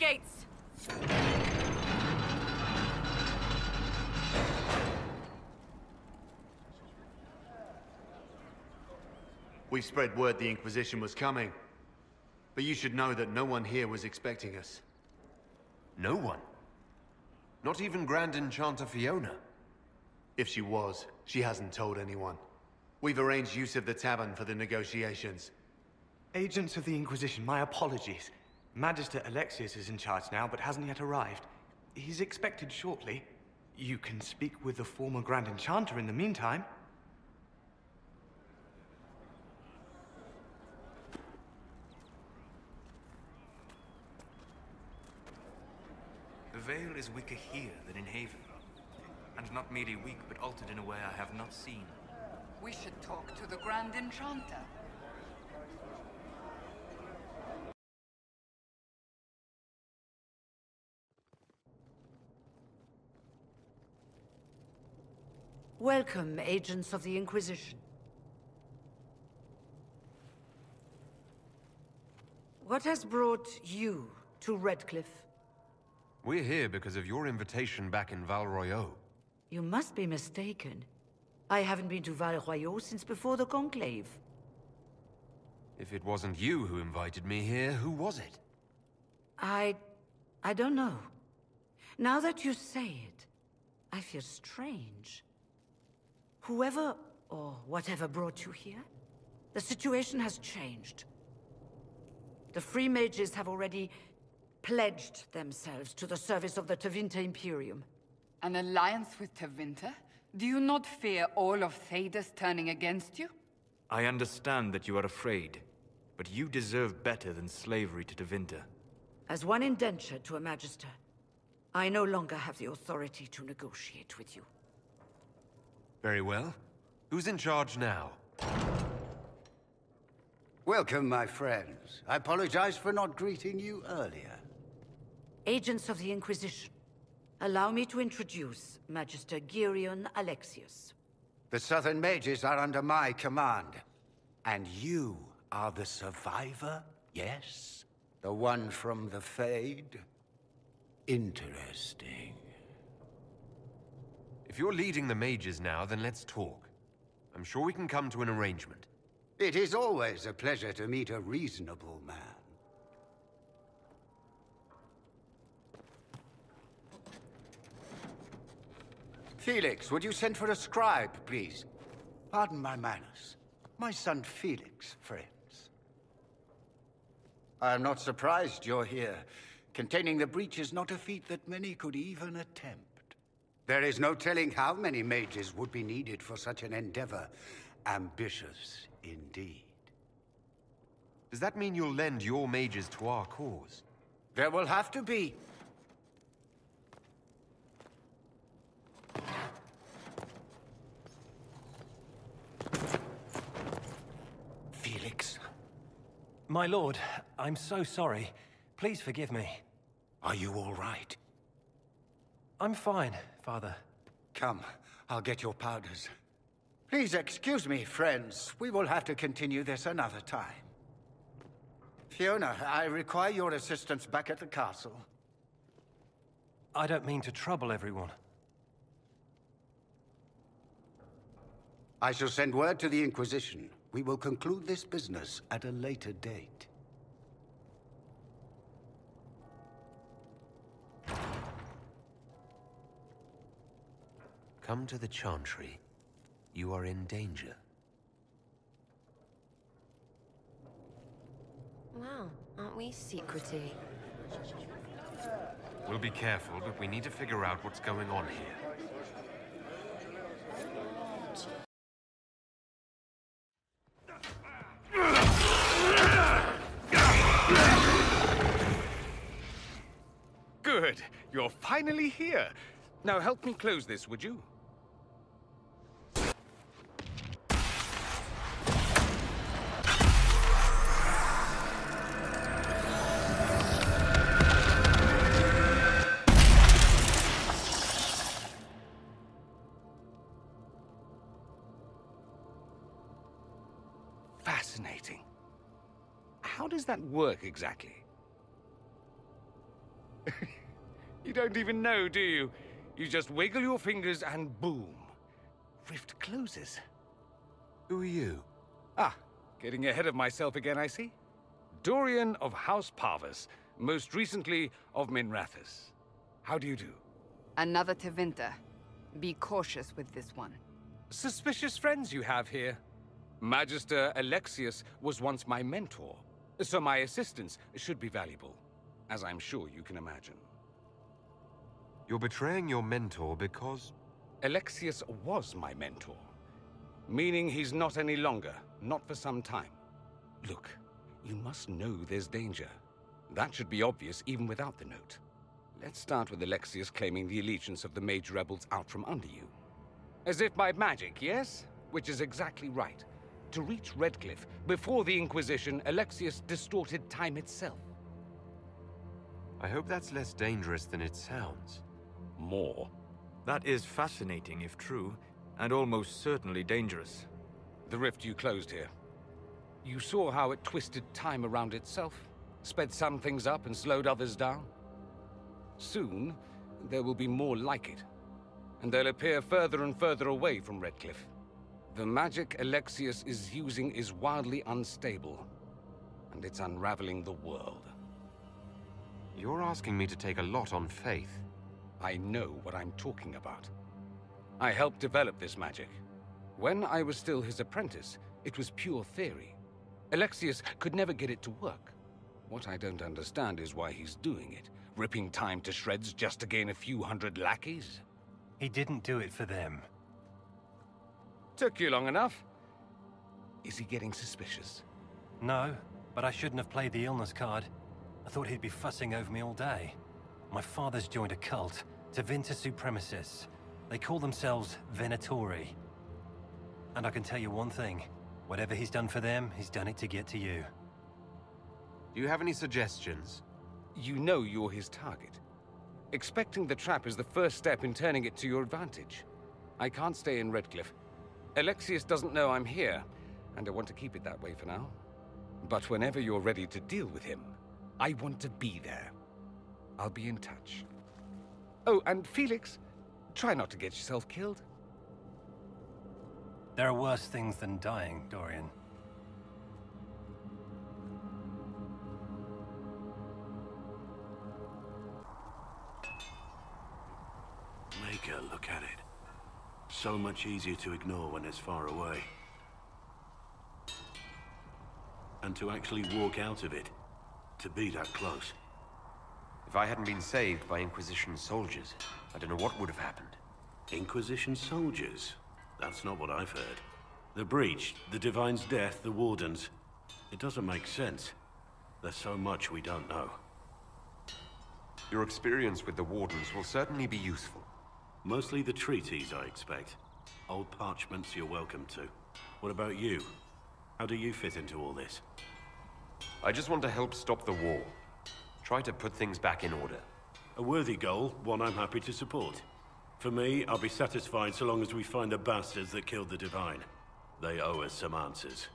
gates! We spread word the Inquisition was coming. But you should know that no one here was expecting us. No one? Not even Grand Enchanter Fiona? If she was, she hasn't told anyone. We've arranged use of the tavern for the negotiations. Agents of the Inquisition, my apologies. Magister Alexius is in charge now, but hasn't yet arrived. He's expected shortly. You can speak with the former Grand Enchanter in the meantime. The veil is weaker here than in Haven. And not merely weak, but altered in a way I have not seen. We should talk to the Grand Enchanter. Welcome, agents of the Inquisition. What has brought you to Redcliffe? We're here because of your invitation back in Val Royeaux. You must be mistaken. I haven't been to Val Royeaux since before the Conclave. If it wasn't you who invited me here, who was it? I don't know. Now that you say it, I feel strange. Whoever or whatever brought you here, the situation has changed. The Free Mages have already pledged themselves to the service of the Tevinter Imperium. An alliance with Tevinter? Do you not fear all of Thedas turning against you? I understand that you are afraid, but you deserve better than slavery to Tevinter. As one indentured to a Magister, I no longer have the authority to negotiate with you. Very well. Who's in charge now? Welcome, my friends. I apologize for not greeting you earlier. Agents of the Inquisition, allow me to introduce Magister Girion Alexius. The Southern Mages are under my command. And you are the survivor, yes? The one from the Fade? Interesting. If you're leading the mages now, then let's talk. I'm sure we can come to an arrangement. It is always a pleasure to meet a reasonable man. Felix, would you send for a scribe, please? Pardon my manners. My son Felix, friends. I am not surprised you're here. Containing the breach is not a feat that many could even attempt. There is no telling how many mages would be needed for such an endeavor. Ambitious indeed. Does that mean you'll lend your mages to our cause? There will have to be. Felix. My lord, I'm so sorry. Please forgive me. Are you all right? I'm fine, Father. Come, I'll get your powders. Please excuse me, friends. We will have to continue this another time. Fiona, I require your assistance back at the castle. I don't mean to trouble everyone. I shall send word to the Inquisition. We will conclude this business at a later date. Come to the Chantry. You are in danger. Wow, aren't we secrety? We'll be careful, but we need to figure out what's going on here. Good. You're finally here. Now help me close this, would you? Fascinating. How does that work exactly? You don't even know, do you? You just wiggle your fingers and boom. Rift closes. Who are you? Ah, getting ahead of myself again, I see. Dorian of House Parvus, most recently of Minrathous. How do you do? Another Tevinter. Be cautious with this one. Suspicious friends you have here. Magister Alexius was once my mentor, so my assistance should be valuable, as I'm sure you can imagine. You're betraying your mentor because... Alexius was my mentor, meaning he's not any longer, not for some time. Look, you must know there's danger. That should be obvious even without the note. Let's start with Alexius claiming the allegiance of the mage rebels out from under you. As if by magic, yes? Which is exactly right. To reach Redcliffe, before the Inquisition, Alexius distorted time itself. I hope that's less dangerous than it sounds. More. That is fascinating if true, and almost certainly dangerous. The rift you closed here. You saw how it twisted time around itself, sped some things up and slowed others down. Soon, there will be more like it, and they'll appear further and further away from Redcliffe. The magic Alexius is using is wildly unstable, and it's unraveling the world. You're asking me to take a lot on faith. I know what I'm talking about. I helped develop this magic. When I was still his apprentice, it was pure theory. Alexius could never get it to work. What I don't understand is why he's doing it, ripping time to shreds just to gain a few hundred lackeys. He didn't do it for them. Took you long enough. Is he getting suspicious? No, but I shouldn't have played the illness card. I thought he'd be fussing over me all day. My father's joined a cult, Tevinter Supremacists. They call themselves Venatori. And I can tell you one thing. Whatever he's done for them, he's done it to get to you. Do you have any suggestions? You know you're his target. Expecting the trap is the first step in turning it to your advantage. I can't stay in Redcliffe. Alexius doesn't know I'm here, and I want to keep it that way for now. But whenever you're ready to deal with him, I want to be there. I'll be in touch. Oh, and Felix, try not to get yourself killed. There are worse things than dying, Dorian. Make her look at it. So much easier to ignore when it's far away. And to actually walk out of it. To be that close. If I hadn't been saved by Inquisition soldiers, I don't know what would have happened. Inquisition soldiers? That's not what I've heard. The Breach, the Divine's death, the Wardens. It doesn't make sense. There's so much we don't know. Your experience with the Wardens will certainly be useful. Mostly the treaties, I expect. Old parchments you're welcome to. What about you? How do you fit into all this? I just want to help stop the war. Try to put things back in order. A worthy goal, one I'm happy to support. For me, I'll be satisfied so long as we find the bastards that killed the Divine. They owe us some answers.